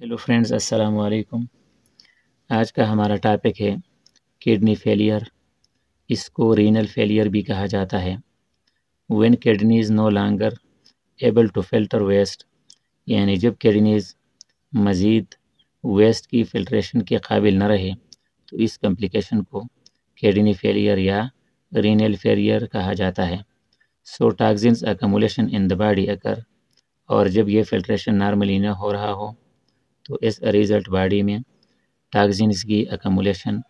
Hello friends, अस्सलाम वालेकुम। आज का हमारा टॉपिक है किडनी फेलियर। इसको रीनल फेलियर भी कहा जाता है। When kidneys no longer able to filter waste, यानी जब किडनीज मज़ीद वेस्ट की फिल्ट्रेशन के काबिल न रहे तो इस कम्प्लिकेशन को किडनी फेलियर या रीनल फेलियर कहा जाता है। सो टॉक्सिन्स अकमुलेशन इन द बॉडी अकर, और जब ये फिल्ट्रेशन नॉर्मली न हो रहा हो तो इस रिज़ल्ट बॉडी में टॉक्सिन्स की अकमुलेशन,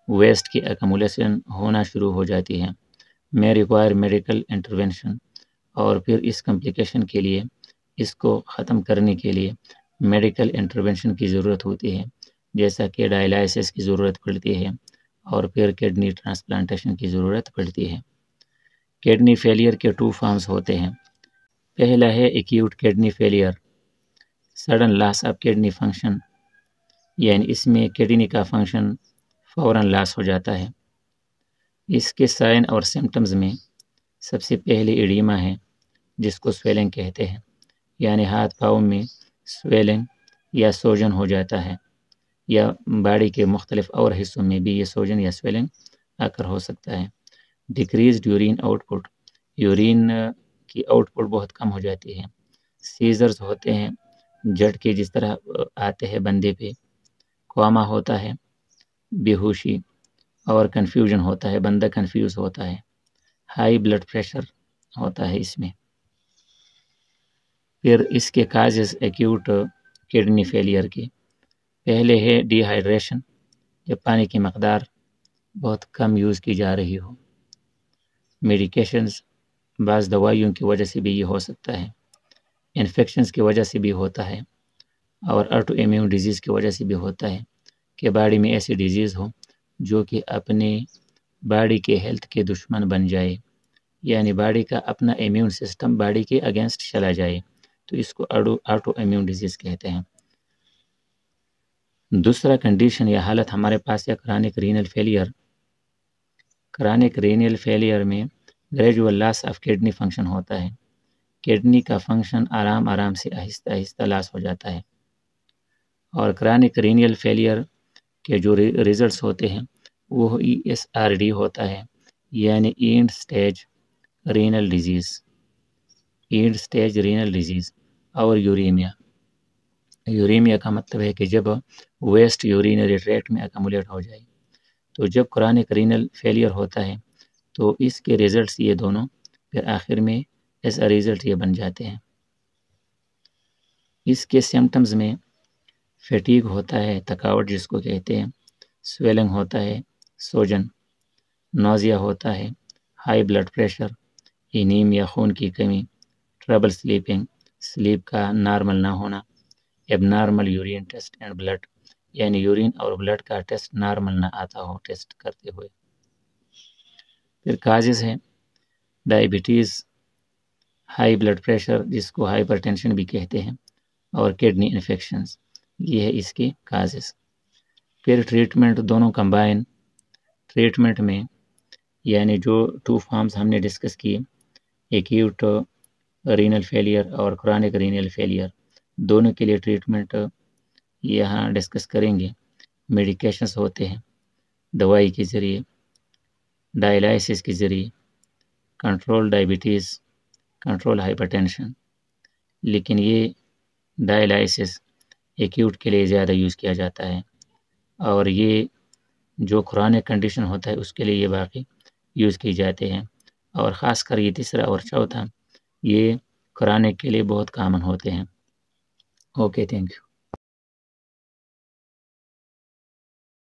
वेस्ट की अकमुलेशन होना शुरू हो जाती है। मे रिक्वायर मेडिकल इंटरवेंशन, और फिर इस कम्प्लिकेशन के लिए, इसको ख़त्म करने के लिए मेडिकल इंटरवेंशन की ज़रूरत होती है, जैसा कि डायलिसिस की ज़रूरत पड़ती है और फिर किडनी ट्रांसप्लांटेशन की ज़रूरत पड़ती है। किडनी फेलियर के 2 फॉर्म्स होते हैं। पहला है acute kidney failure, sudden loss of kidney function, यानी इसमें किडनी का फंक्शन फ़ौरन लॉस हो जाता है। इसके साइन और सिम्टम्स में सबसे पहले एडिमा है, जिसको स्वेलिंग कहते हैं, यानी हाथ पाँव में स्वेलिंग या सोजन हो जाता है, या बॉडी के मुख्तलिफ और हिस्सों में भी ये सोजन या स्वेलिंग आकर हो सकता है। डिक्रीज़ यूरिन आउटपुट, यूरिन की आउटपुट बहुत कम हो जाती है। सीजर्स होते हैं, झटके जिस तरह आते हैं बंदे पे। कोमा होता है, बेहोशी, और कन्फ्यूजन होता है, बंदा कन्फ्यूज होता है। हाई ब्लड प्रेशर होता है इसमें। फिर इसके काजेस एक्यूट किडनी फेलियर के, पहले है डिहाइड्रेशन, जब पानी की मकदार बहुत कम यूज़ की जा रही हो। मेडिकेशंस, बाज़ दवाइयों की वजह से भी ये हो सकता है। इन्फेक्शंस की वजह से भी होता है, और ऑटो इम्यून डिजीज़ की वजह से भी होता है कि बॉडी में ऐसी डिजीज़ हो जो कि अपने बॉडी के हेल्थ के दुश्मन बन जाए, यानी बॉडी का अपना इम्यून सिस्टम बॉडी के अगेंस्ट चला जाए, तो इसको ऑटो इम्यून डिजीज़ कहते हैं। दूसरा कंडीशन या हालत हमारे पास है chronic renal failure. Chronic renal failure में gradual loss of kidney function होता है। किडनी का फंक्शन आराम आराम से आहिस्ता आहिस्ता लॉस हो जाता है। और क्रॉनिक रीनल फेलियर के जो रिजल्ट्स होते हैं वो ESRD होता है, यानी and stage renal disease, and stage renal disease. और यूरीमिया, यूरीमिया का मतलब है कि जब वेस्ट यूरिनरी ट्रैक्ट में अकमुलेट हो जाए। तो जब क्रॉनिक रीनल फेलियर होता है तो इसके रिजल्ट्स ये दोनों फिर आखिर में ऐसा रिजल्ट ये बन जाते हैं। इसके सिम्टम्स में फैटीग होता है, थकावट जिसको कहते हैं, स्वेलिंग होता है, सोजन, नोज़िया होता है, हाई ब्लड प्रेशर, एनीमिया खून की कमी, ट्रबल स्लीपिंग, स्लीप का नॉर्मल ना होना, abnormal urine test and blood, यानी यूरिन और ब्लड का टेस्ट नॉर्मल ना आता हो टेस्ट करते हुए। फिर काजेज़ हैं डायबिटीज़, हाई ब्लड प्रेशर जिसको हाइपरटेंशन भी कहते हैं, और किडनी इन्फेक्शंस, ये है इसके काजेज़। फिर ट्रीटमेंट दोनों कंबाइन, ट्रीटमेंट में यानी जो 2 फॉर्म्स हमने डिस्कस किए, एक्यूट रीनल फेलियर और क्रॉनिक रीनल फेलियर, दोनों के लिए ट्रीटमेंट यहाँ डिस्कस करेंगे। मेडिकेशंस होते हैं दवाई के ज़रिए, डायलिसिस के ज़रिए, कंट्रोल डायबिटीज़, कंट्रोल हाइपरटेंशन, लेकिन ये डायलिसिस एक्यूट के लिए ज़्यादा यूज़ किया जाता है, और ये जो क्रॉनिक कंडीशन होता है उसके लिए ये बाकी यूज़ किए जाते हैं। और ख़ासकर ये तीसरा और चौथा ये क्रॉनिक के लिए बहुत कॉमन होते हैं। Okay, thank you.